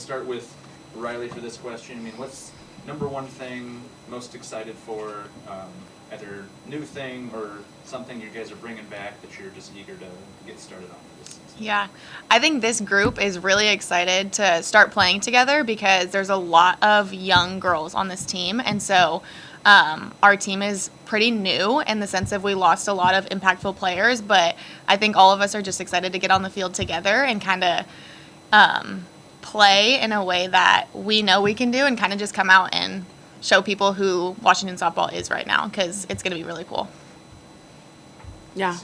start with Rylee for this question. I mean, what's number one thing most excited for, either new thing or something you guys are bringing back that you're just eager to get started on for this season? Yeah, I think this group is really excited to start playing together because there's a lot of young girls on this team. And so our team is pretty new in the sense of we lost a lot of impactful players, but I think all of us are just excited to get on the field together and kind of play in a way that we know we can do and kind of just come out and show people who Washington softball is right now, because it's going to be really cool. Yeah.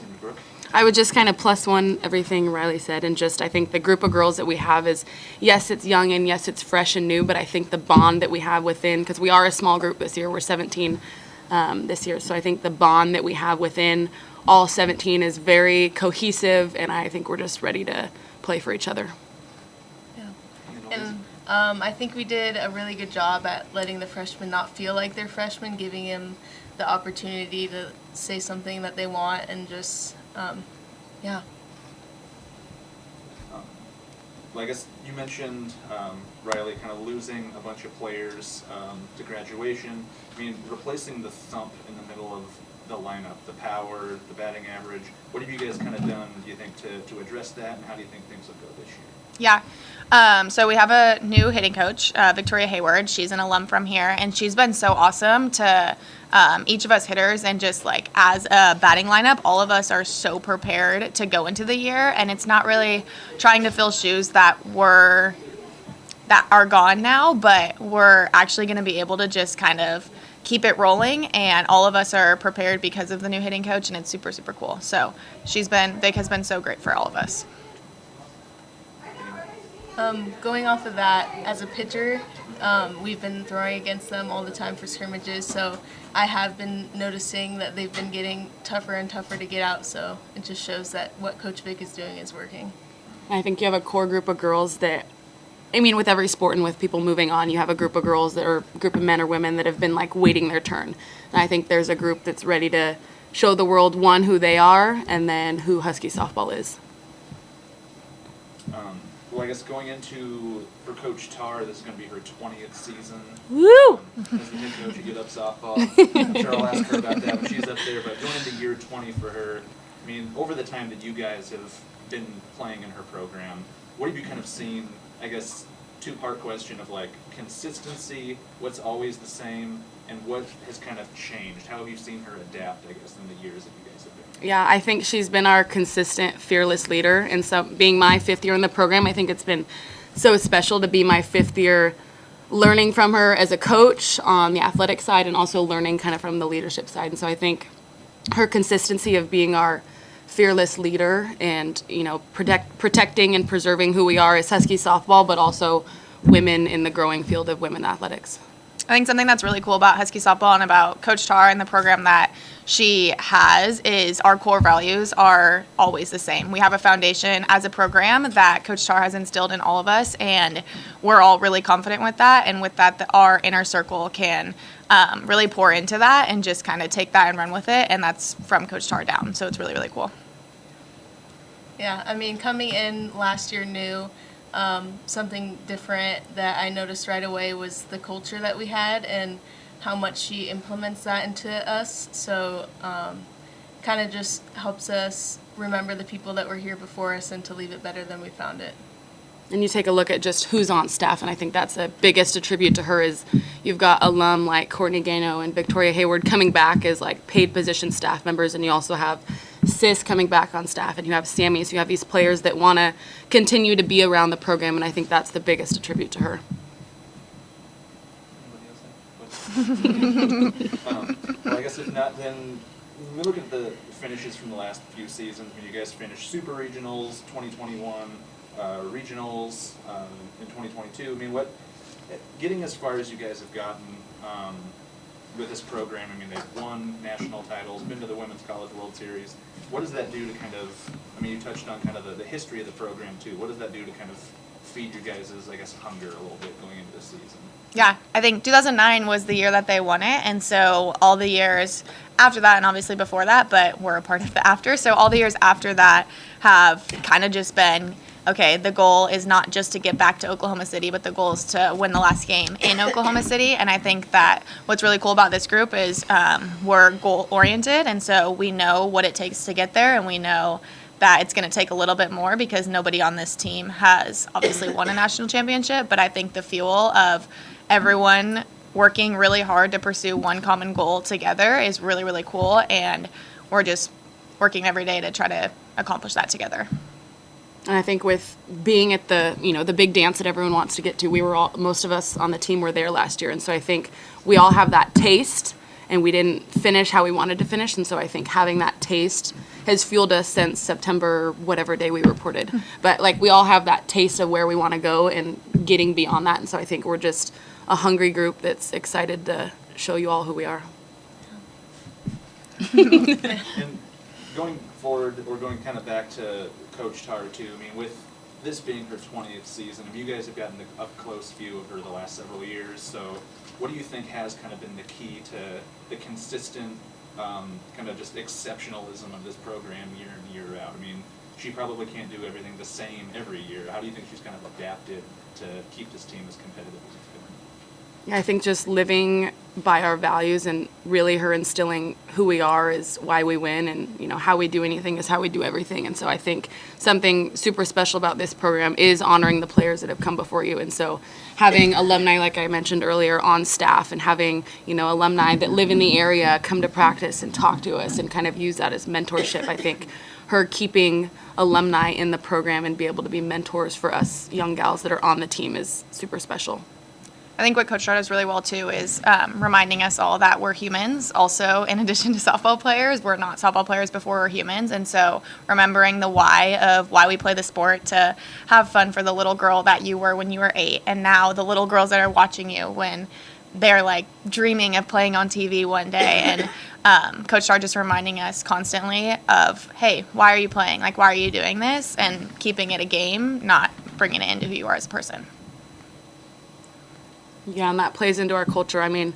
I would just kind of plus one everything Rylee said, and just I think the group of girls that we have is, yes, it's young and yes, it's fresh and new, but I think the bond that we have within, because we are a small group this year, we're 17 this year, so I think the bond that we have within all 17 is very cohesive, and I think we're just ready to play for each other. And I think we did a really good job at letting the freshmen not feel like they're freshmen, giving them the opportunity to say something that they want, and just, yeah. Well, I guess you mentioned, Rylee, kind of losing a bunch of players to graduation. I mean, replacing the thump in the middle of the lineup, the power, the batting average. What have you guys kind of done, do you think, to address that, and how do you think things will go this year? Yeah. So we have a new hitting coach, Victoria Hayward. She's an alum from here, and she's been so awesome to each of us hitters, and just like as a batting lineup, all of us are so prepared to go into the year, and it's not really trying to fill shoes that are gone now, but we're actually going to be able to just kind of keep it rolling, and all of us are prepared because of the new hitting coach, and it's super, super cool. So Vic has been so great for all of us. Going off of that, as a pitcher, we've been throwing against them all the time for scrimmages, so I have been noticing that they've been getting tougher and tougher to get out, so it just shows that what Coach Vic is doing is working. I think you have a core group of girls that, I mean, with every sport and with people moving on, you have a group of girls that are a group of men or women that have been like waiting their turn. And I think there's a group that's ready to show the world, one, who they are, and then who Husky softball is. Well, I guess going into, for Coach Tarr, this is going to be her 20th season. Woo! As the head coach of Get Up Softball. I'm sure I'll ask her about that when she's up there. But going into year 20 for her, I mean, over the time that you guys have been playing in her program, what have you kind of seen, I guess, two-part question of like consistency, what's always the same, and what has kind of changed? How have you seen her adapt, I guess, in the years that you guys have been? Yeah, I think she's been our consistent, fearless leader. And so being my 5th year in the program, I think it's been so special to be my 5th year learning from her as a coach on the athletic side, and also learning kind of from the leadership side. And so I think her consistency of being our fearless leader and, you know, protecting and preserving who we are as Husky softball, but also women in the growing field of women athletics. I think something that's really cool about Husky softball and about Coach Tarr and the program that she has is our core values are always the same. We have a foundation as a program that Coach Tarr has instilled in all of us, and we're all really confident with that. And with that, our inner circle can really pour into that and just kind of take that and run with it. And that's from Coach Tarr down. So it's really, really cool. Yeah, I mean, coming in last year new, something different that I noticed right away was the culture that we had and how much she implements that into us. So kind of just helps us remember the people that were here before us and to leave it better than we found it. And you take a look at just who's on staff, and I think that's the biggest attribute to her is you've got alum like Courtney Gano and Victoria Hayward coming back as like paid position staff members, and you also have Sis coming back on staff, and you have Sammy, so you have these players that want to continue to be around the program, and I think that's the biggest attribute to her. Well, I guess if not, then when we look at the finishes from the last few seasons, when you guys finished Super Regionals 2021, Regionals in 2022, I mean, getting as far as you guys have gotten with this program, I mean, they've won national titles, been to the Women's College World Series. What does that do to kind of, I mean, you touched on kind of the history of the program too. What does that do to kind of feed you guys' I guess, hunger a little bit going into this season? Yeah, I think 2009 was the year that they won it, and so all the years after that, and obviously before that, but we're a part of the after, so all the years after that have kind of just been okay, the goal is not just to get back to Oklahoma City, but the goal is to win the last game in Oklahoma City. And I think that what's really cool about this group is we're goal-oriented, and so we know what it takes to get there, and we know that it's going to take a little bit more because nobody on this team has obviously won a national championship. But I think the fuel of everyone working really hard to pursue one common goal together is really, really cool, and we're just working every day to try to accomplish that together. And I think with being at the big dance that everyone wants to get to, most of us on the team were there last year. And so I think we all have that taste, and we didn't finish how we wanted to finish. And so I think having that taste has fueled us since September, whatever day we reported. But like, we all have that taste of where we want to go and getting beyond that. And so I think we're just a hungry group that's excited to show you all who we are. And going forward, or going kind of back to Coach Tarr too, I mean, with this being her 20th season, I mean, you guys have gotten an up-close view of her the last several years, so what do you think has kind of been the key to the consistent kind of just exceptionalism of this program year in, year out? I mean, she probably can't do everything the same every year. How do you think she's kind of adapted to keep this team as competitive as it's been? I think just living by our values and really her instilling who we are is why we win, and how we do anything is how we do everything. And so I think something super special about this program is honoring the players that have come before you. And so having alumni, like I mentioned earlier, on staff, and having alumni that live in the area come to practice and talk to us and kind of use that as mentorship. I think her keeping alumni in the program and be able to be mentors for us young gals that are on the team is super special. I think what Coach Tarr does really well, too, is reminding us all that we're humans. Also, in addition to softball players, we're not softball players before we're humans. And so remembering the why of why we play the sport, to have fun for the little girl that you were when you were 8, and now the little girls that are watching you when they're, like, dreaming of playing on TV one day. And Coach Tarr just reminding us constantly of, hey, why are you playing? Like, why are you doing this? And keeping it a game, not bringing it into who you are as a person. Yeah, and that plays into our culture. I mean,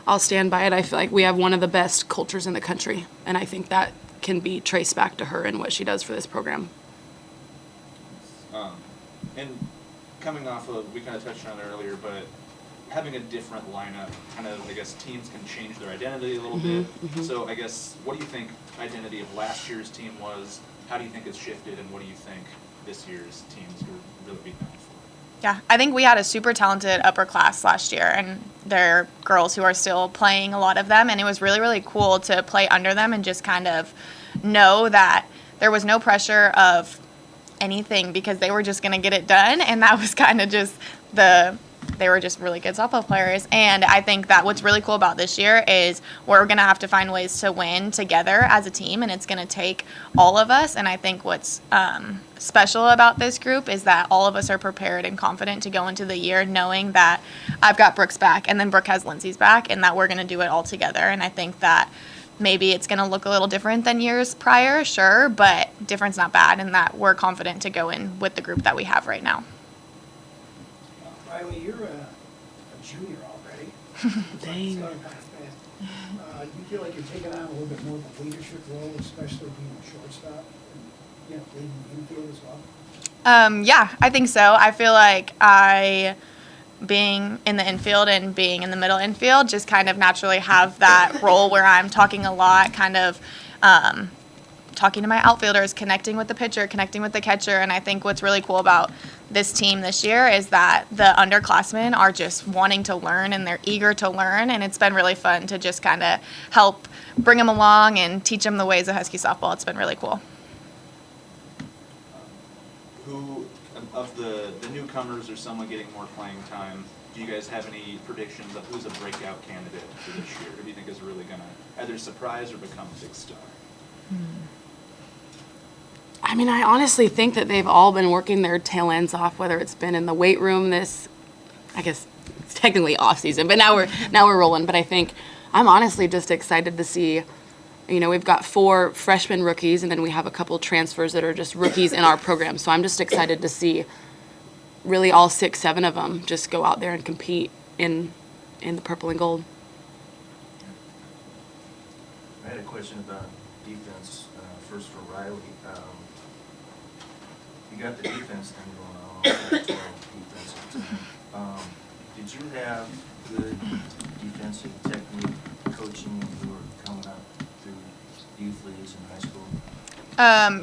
I'll stand by it. I feel like we have one of the best cultures in the country, and I think that can be traced back to her and what she does for this program. And coming off of, we kind of touched on it earlier, but having a different lineup, kind of, I guess, teams can change their identity a little bit. So I guess, what do you think identity of last year's team was? How do you think it's shifted, and what do you think this year's team is going to really be known for? Yeah, I think we had a super talented upper class last year, and there are girls who are still playing, a lot of them, and it was really, really cool to play under them and just kind of know that there was no pressure of anything because they were just going to get it done, and that was kind of just they were just really good softball players. And I think that what's really cool about this year is we're going to have to find ways to win together as a team, and it's going to take all of us. And I think what's special about this group is that all of us are prepared and confident to go into the year knowing that I've got Brooke's back, and then Brooke has Lindsay's back, and that we're going to do it all together. And I think that maybe it's going to look a little different than years prior, sure, but different's not bad, and that we're confident to go in with the group that we have right now. Rylee, you're a junior already. Dang. It's going kind of fast. You feel like you're taking on a little bit more of a leadership role, especially being a shortstop, and leading the infield as well? Yeah, I think so. I feel like being in the infield and being in the middle infield just kind of naturally have that role where I'm talking a lot, kind of talking to my outfielders, connecting with the pitcher, connecting with the catcher. And I think what's really cool about this team this year is that the underclassmen are just wanting to learn, and they're eager to learn, and it's been really fun to just kind of help bring them along and teach them the ways of Husky softball. It's been really cool. Who, of the newcomers or someone getting more playing time, do you guys have any predictions of who's a breakout candidate for this year? Who do you think is really going to either surprise or become a big star? I mean, I honestly think that they've all been working their tail ends off, whether it's been in the weight room I guess it's technically off season, but now we're rolling. But I think I'm honestly just excited to see, we've got 4 freshman rookies, and then we have a couple transfers that are just rookies in our program. So I'm just excited to see really all 6, 7 of them just go out there and compete in the purple and gold. I had a question about defense, first for Rylee. you got the defense thing going on, the 12 defensive team. Did you have good defensive technique coaching when you were coming up through youth leagues in high school?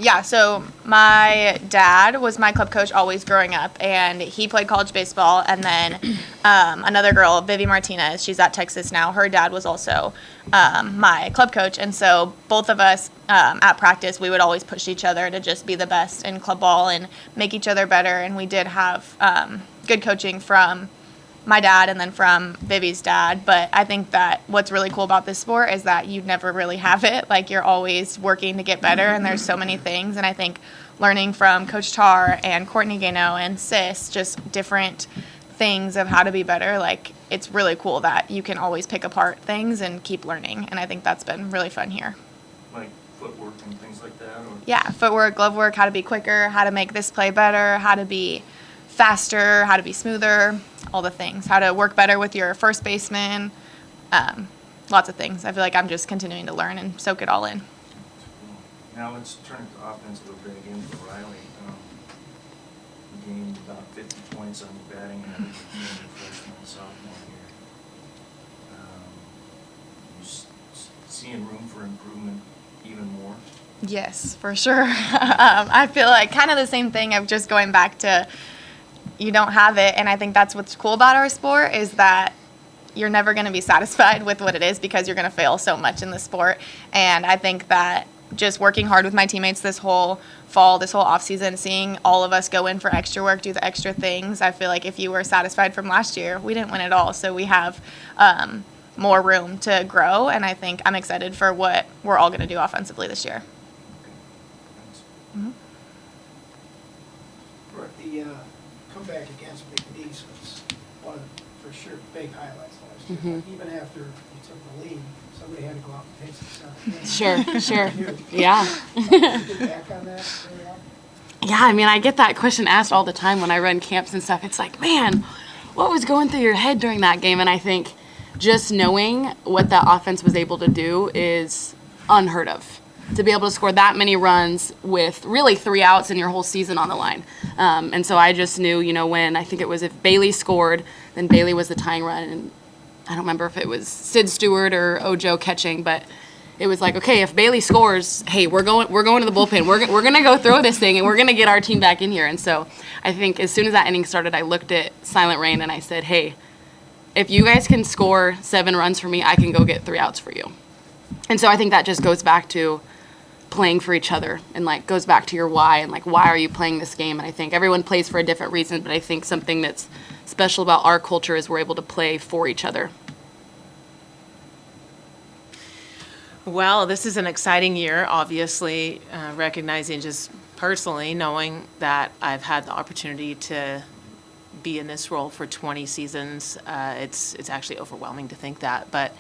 Yeah, so my dad was my club coach always growing up, and he played college baseball. And then another girl, Vivi Martinez, she's at Texas now. Her dad was also my club coach. And so both of us at practice, we would always push each other to just be the best in club ball and make each other better. And we did have good coaching from my dad and then from Vivi's dad. But I think that what's really cool about this sport is that you never really have it. Like, you're always working to get better, and there's so many things. And I think learning from Coach Tarr and Courtney Gano and Sis, just different things of how to be better, like, it's really cool that you can always pick apart things and keep learning. And I think that's been really fun here. Like footwork and things like that? Or? Yeah, footwork, glove work, how to be quicker, how to make this play better, how to be faster, how to be smoother, all the things, how to work better with your first baseman, lots of things. I feel like I'm just continuing to learn and soak it all in. Now let's turn to offense a little bit again for Rylee. You gained about 50 points on your batting average in your freshman and sophomore year. You seeing room for improvement even more? Yes, for sure. I feel like kind of the same thing of just going back to you don't have it, and I think that's what's cool about our sport is that you're never going to be satisfied with what it is because you're going to fail so much in the sport. And I think that just working hard with my teammates this whole fall, this whole off season, seeing all of us go in for extra work, do the extra things, I feel like if you were satisfied from last year, we didn't win it all. So we have more room to grow, and I think I'm excited for what we're all going to do offensively this year. Okay. Thanks. The comeback against Big East was one of the, for sure, big highlights last year. Mm-hmm. Even after you took the lead, somebody had to go out and take some stuff. Sure. Yeah. Did you get back on that very often? Yeah, I mean, I get that question asked all the time when I run camps and stuff. It's like, man, what was going through your head during that game? And I think just knowing what that offense was able to do is unheard of. To be able to score that many runs with really 3 outs and your whole season on the line. And so I just knew, when I think it was if Bailey scored, then Bailey was the tying run. And I don't remember if it was Sid Stewart or Ojo catching, but it was like, okay, if Bailey scores, hey, we're going to the bullpen. We're going to go throw this thing, and we're going to get our team back in here. And so I think as soon as that inning started, I looked at Silent Rain and I said, hey, if you guys can score 7 runs for me, I can go get 3 outs for you. And so I think that just goes back to playing for each other and goes back to your why and why are you playing this game. And I think everyone plays for a different reason, but I think something that's special about our culture is we're able to play for each other. Well, this is an exciting year, obviously, recognizing just personally knowing that I've had the opportunity to be in this role for 20 seasons. It's actually overwhelming to think that, but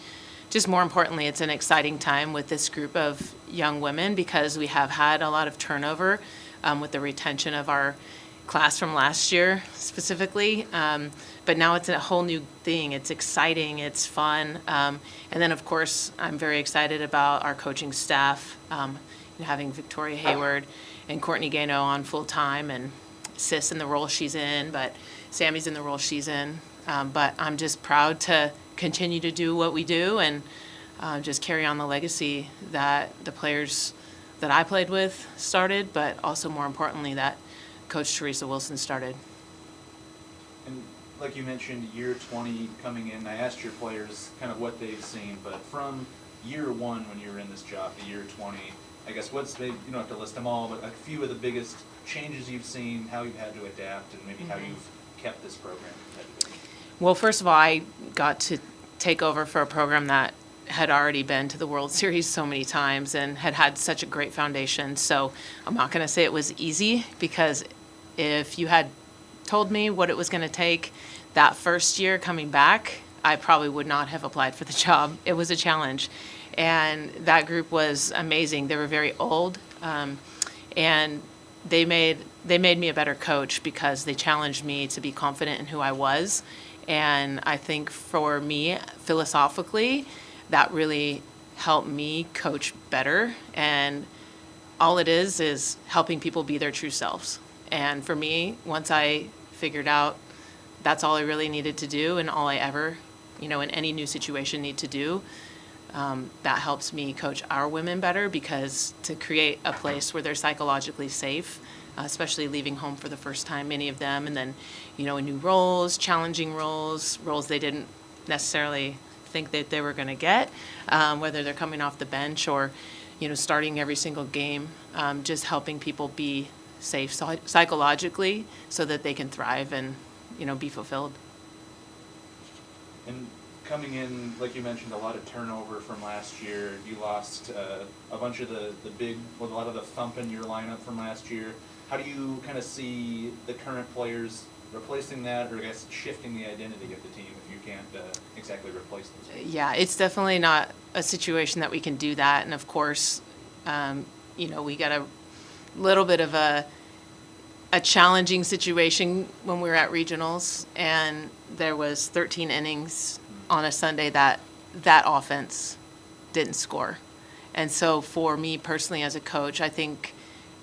just more importantly, it's an exciting time with this group of young women because we have had a lot of turnover with the retention of our class from last year specifically. But now it's a whole new thing. It's exciting. It's fun. And then, of course, I'm very excited about our coaching staff, having Victoria Hayward and Courtney Gano on full time and Sis in the role she's in, but Sammy's in the role she's in. But I'm just proud to continue to do what we do and just carry on the legacy that the players that I played with started, but also more importantly that Coach Teresa Wilson started. And like you mentioned, year 20 coming in, I asked your players kind of what they've seen, but from year 1 when you were in this job to year 20, I guess you don't have to list them all, but a few of the biggest changes you've seen, how you've had to adapt, and maybe how you've kept this program competitive. Well, first of all, I got to take over for a program that had already been to the World Series so many times and had such a great foundation. So I'm not going to say it was easy because if you had told me what it was going to take that first year coming back, I probably would not have applied for the job. It was a challenge. And that group was amazing. They were very old, and they made me a better coach because they challenged me to be confident in who I was. And I think for me, philosophically, that really helped me coach better. And all it is helping people be their true selves. And for me, once I figured out that's all I really needed to do and all I ever, in any new situation need to do, that helps me coach our women better, because to create a place where they're psychologically safe, especially leaving home for the first time, many of them, and then, in new roles, challenging roles they didn't necessarily think that they were going to get, whether they're coming off the bench or, starting every single game, just helping people be safe psychologically so that they can thrive and, be fulfilled. And coming in, like you mentioned, a lot of turnover from last year. You lost a bunch of a lot of the thump in your lineup from last year. How do you kind of see the current players replacing that, or I guess shifting the identity of the team if you can't exactly replace those people? Yeah, it's definitely not a situation that we can do that. And of course, we got a little bit of a challenging situation when we were at regionals, and there was 13 innings on a Sunday that offense didn't score. And so for me personally as a coach, I think,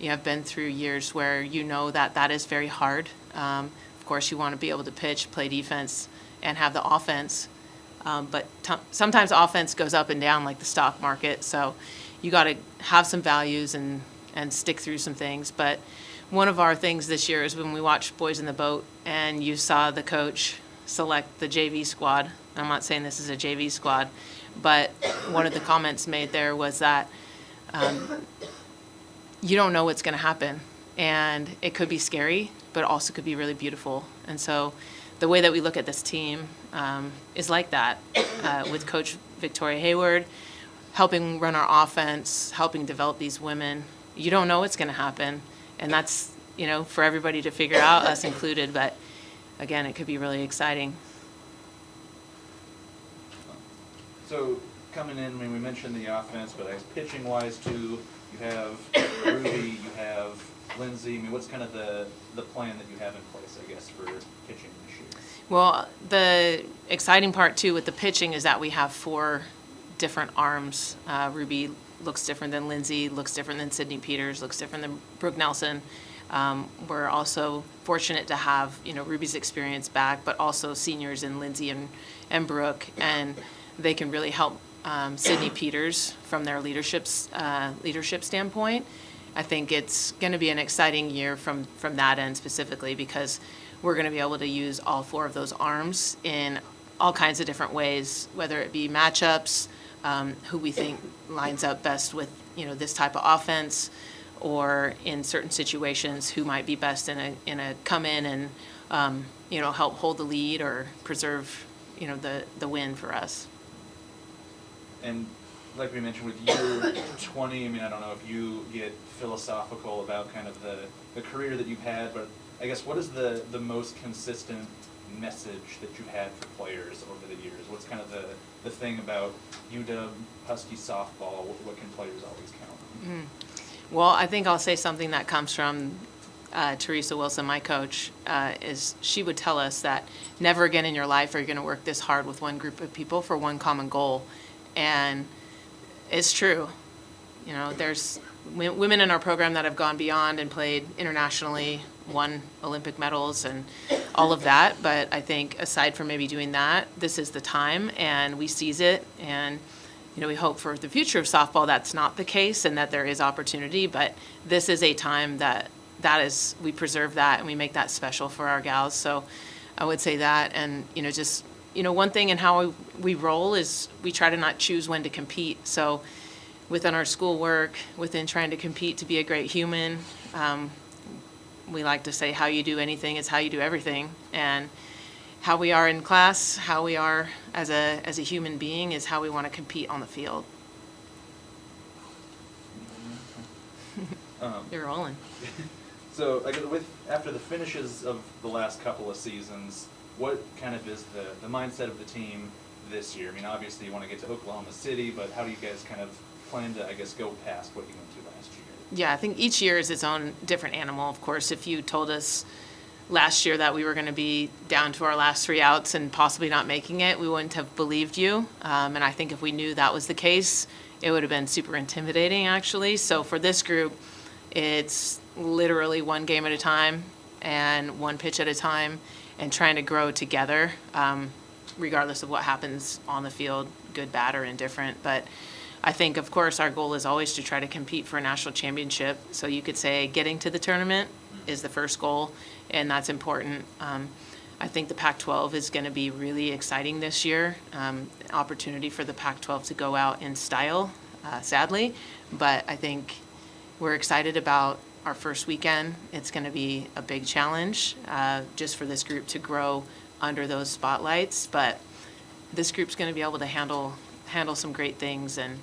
I've been through years where that is very hard. Of course, you want to be able to pitch, play defense, and have the offense. But sometimes offense goes up and down like the stock market. So you got to have some values and stick through some things. But one of our things this year is when we watched Boys in the Boat and you saw the coach select the JV squad. I'm not saying this is a JV squad, but one of the comments made there was that you don't know what's going to happen. And it could be scary, but also could be really beautiful. And so the way that we look at this team is like that, with Coach Victoria Hayward helping run our offense, helping develop these women. You don't know what's going to happen. And that's, for everybody to figure out, us included. But again, it could be really exciting. So coming in, we mentioned the offense, but as pitching-wise too, you have Ruby, you have Lindsay. What's kind of the plan that you have in place, I guess, for pitching this year? Well, the exciting part too with the pitching is that we have 4 different arms. Ruby looks different than Lindsay, looks different than Sydney Peters, looks different than Brooke Nelson. We're also fortunate to have, Ruby's experience back, but also seniors in Lindsay and Brooke, and they can really help Sydney Peters from their leadership standpoint. I think it's going to be an exciting year from that end specifically, because we're going to be able to use all 4 of those arms in all kinds of different ways, whether it be matchups, who we think lines up best with, this type of offense, or in certain situations, who might be best in a come in and, help hold the lead or preserve, the win for us. And like we mentioned, with year 20, I don't know if you get philosophical about kind of the career that you've had, but I guess what is the most consistent message that you've had for players over the years? What's kind of the thing about UW Husky softball? What can players always count on? Well, I think I'll say something that comes from Teresa Wilson, my coach, is she would tell us that never again in your life are you going to work this hard with one group of people for one common goal. And it's true. There's women in our program that have gone beyond and played internationally, won Olympic medals and all of that. But I think aside from maybe doing that, this is the time, and we seize it. And, we hope for the future of softball that's not the case and that there is opportunity. But this is a time that we preserve that and we make that special for our gals. So I would say that. And, one thing in how we roll is we try to not choose when to compete. So within our schoolwork, within trying to compete to be a great human, we like to say how you do anything is how you do everything. And how we are in class, how we are as a human being is how we want to compete on the field. You're rolling. So I guess after the finishes of the last couple of seasons, what kind of is the mindset of the team this year? Obviously you want to get to Oklahoma City, but how do you guys kind of plan to, I guess, go past what you went to last year? Yeah, I think each year is its own different animal. Of course, if you told us last year that we were going to be down to our last 3 outs and possibly not making it, we wouldn't have believed you. And I think if we knew that was the case, it would have been super intimidating, actually. So for this group, literally one game at a time and one pitch at a time and trying to grow together, regardless of what happens on the field, good, bad, or indifferent. But I think, of course, our goal is always to try to compete for a national championship. So you could say getting to the tournament is the first goal, and that's important. I think the Pac-12 is going to be really exciting this year. Opportunity for the Pac-12 to go out in style, sadly. But I think we're excited about our first weekend. It's going to be a big challenge just for this group to grow under those spotlights. But this group's going to be able to handle some great things. And,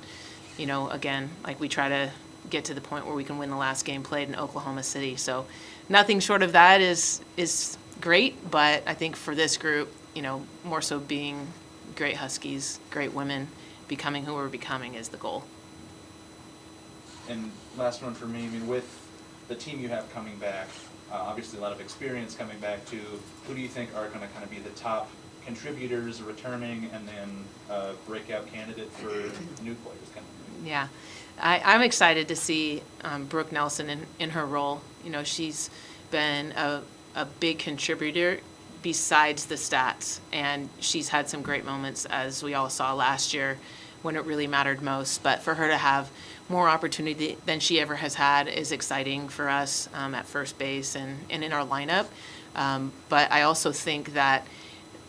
again, like we try to get to the point where we can win the last game played in Oklahoma City. So nothing short of that is great. But I think for this group, more so being great Huskies, great women, becoming who we're becoming is the goal. And last one for me, with the team you have coming back, obviously a lot of experience coming back too, who do you think are going to kind of be the top contributors returning and then breakout candidate for new players coming in? Yeah, I'm excited to see Brooke Nelson in her role. She's been a big contributor besides the stats, and she's had some great moments, as we all saw last year, when it really mattered most. But for her to have more opportunity than she ever has had is exciting for us at first base and in our lineup. But I also think that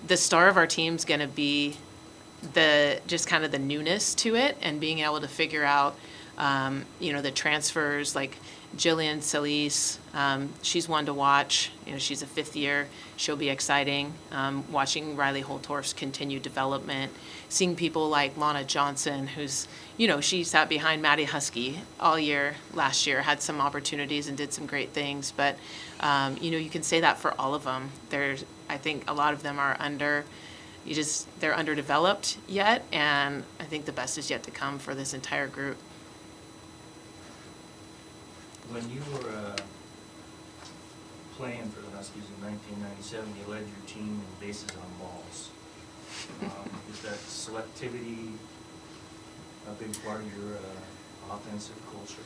the star of our team is going to be just kind of the newness to it and being able to figure out, the transfers like Jillian Solis. She's one to watch. She's a fifth year. She'll be exciting. Watching Rylee Holtorf's continued development, seeing people like Lana Johnson, who's, she sat behind Maddie Husky all year last year, had some opportunities and did some great things. But, you can say that for all of them. I think a lot of them are they're underdeveloped yet, and I think the best is yet to come for this entire group. When you were playing for the Huskies in 1997, you led your team in bases on balls. Is that selectivity a big part of your offensive culture?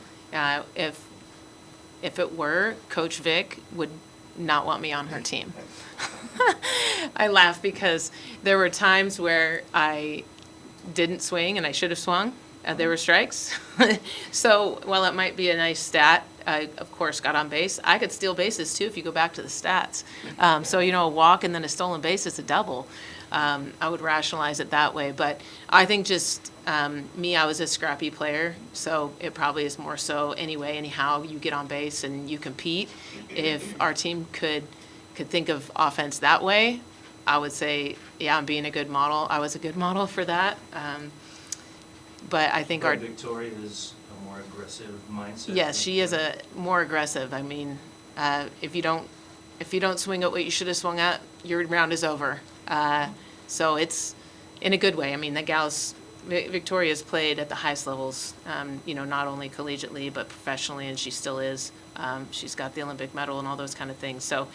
If it were, Coach Vic would not want me on her team. I laugh because there were times where I didn't swing and I should have swung. There were strikes. So while it might be a nice stat, I, of course, got on base. I could steal bases, too, if you go back to the stats. So, a walk and then a stolen base is a double. I would rationalize it that way. But I think just me, I was a scrappy player, so it probably is more so anyhow, you get on base and you compete. If our team could think of offense that way, I would say, yeah, I'm being a good model. I was a good model for that. But I think Victoria is a more aggressive mindset. Yes, she is a more aggressive. I mean, if you don't swing at what you should have swung at, your round is over. So it's in a good way. I mean, Victoria's played at the highest levels, not only collegiately but professionally, and she still is. She's got the Olympic medal and all those kind of things. So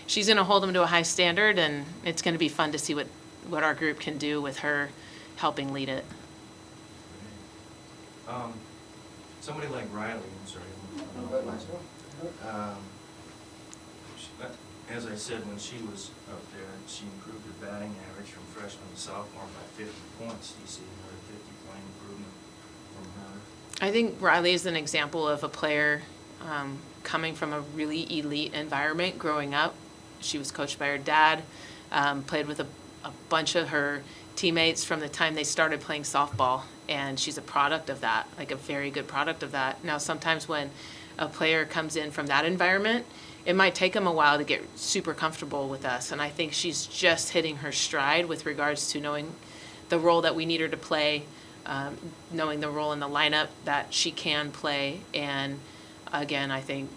she's going to hold them to a high standard, and it's going to be fun to see what our group can do with her helping lead it. Somebody like Rylee, I'm sorry. As I said, when she was up there, she improved her batting average from freshman to sophomore by 50 points. Do you see another 50-point improvement from her? I think Rylee is an example of a player coming from a really elite environment growing up. She was coached by her dad, played with a bunch of her teammates from the time they started playing softball, and she's a product of that, like a very good product of that. Now, sometimes when a player comes in from that environment, it might take them a while to get super comfortable with us, and I think she's just hitting her stride with regards to knowing the role that we need her to play, knowing the role in the lineup that she can play, and again, I think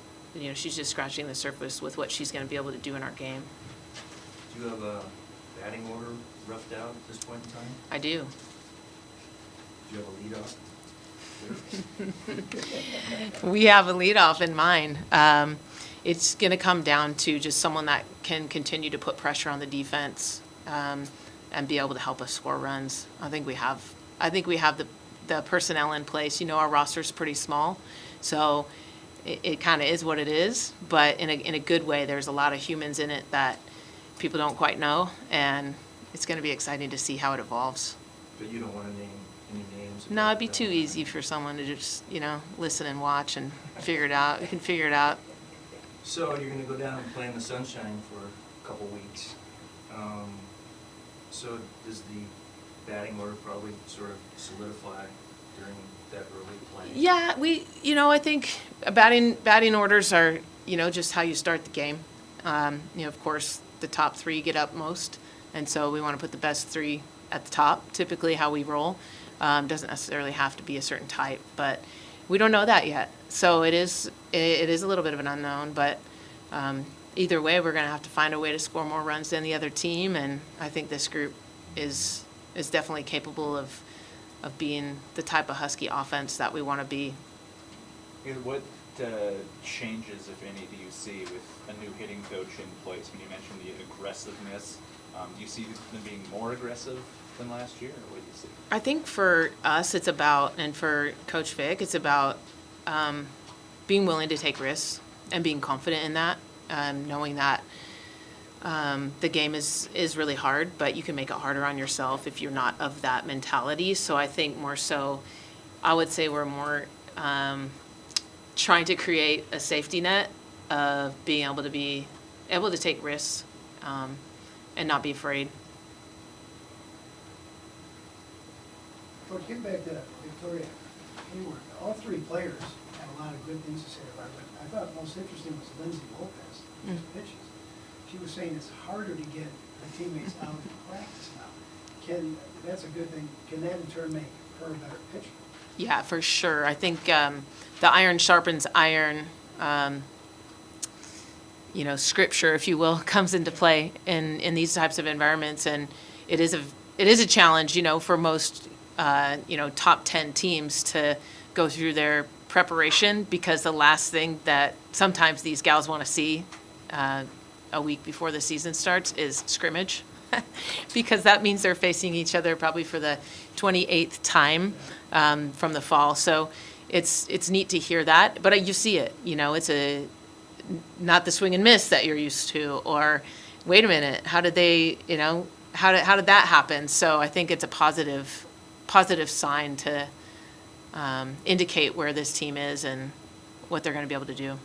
she's just scratching the surface with what she's going to be able to do in our game. Do you have a batting order roughed out at this point in time? I do. Do you have a leadoff? We have a leadoff in mind. It's going to come down to just someone that can continue to put pressure on the defense and be able to help us score runs. I think we have the personnel in place. Our roster's pretty small, so it kind of is what it is, but in a good way. There's a lot of humans in it that people don't quite know, and it's going to be exciting to see how it evolves. But you don't want to name any names? No, it'd be too easy for someone to just, listen and watch and figure it out. You can figure it out. So you're going to go down and play in the sunshine for a couple weeks. So does the batting order probably sort of solidify during that early play? Yeah, I think batting orders are, just how you start the game. Of course, the top three get up most, and so we want to put the best three at the top, typically how we roll. Doesn't necessarily have to be a certain type, but we don't know that yet. So it is a little bit of an unknown, but either way, we're going to have to find a way to score more runs than the other team, and I think this group is definitely capable of being the type of Husky offense that we want to be. What changes, if any, do you see with a new hitting coach in place? When you mentioned the aggressiveness, do you see them being more aggressive than last year, or what do you see? I think for us, it's about, and for Coach Vic, it's about being willing to take risks and being confident in that, knowing that the game is really hard, but you can make it harder on yourself if you're not of that mentality. So I think more so, I would say we're more trying to create a safety net of being able to take risks and not be afraid. Coach, getting back to Victoria Hayward, all three players had a lot of good things to say about it, but I thought most interesting was Lindsay Lopez, whose pitches. She was saying it's harder to get the teammates out in practice now. That's a good thing. Can that in turn make her a better pitcher? Yeah, for sure. I think the iron sharpens iron, scripture, if you will, comes into play in these types of environments, and it is a challenge, for most top 10 teams to go through their preparation, because the last thing that sometimes these gals want to see a week before the season starts is scrimmage, because that means they're facing each other probably for the 28th time from the fall. So it's neat to hear that, but you see it. It's not the swing and miss that you're used to, or wait a minute, how did they, how did that happen? So I think it's a positive sign to indicate where this team is and what they're going to be able to do.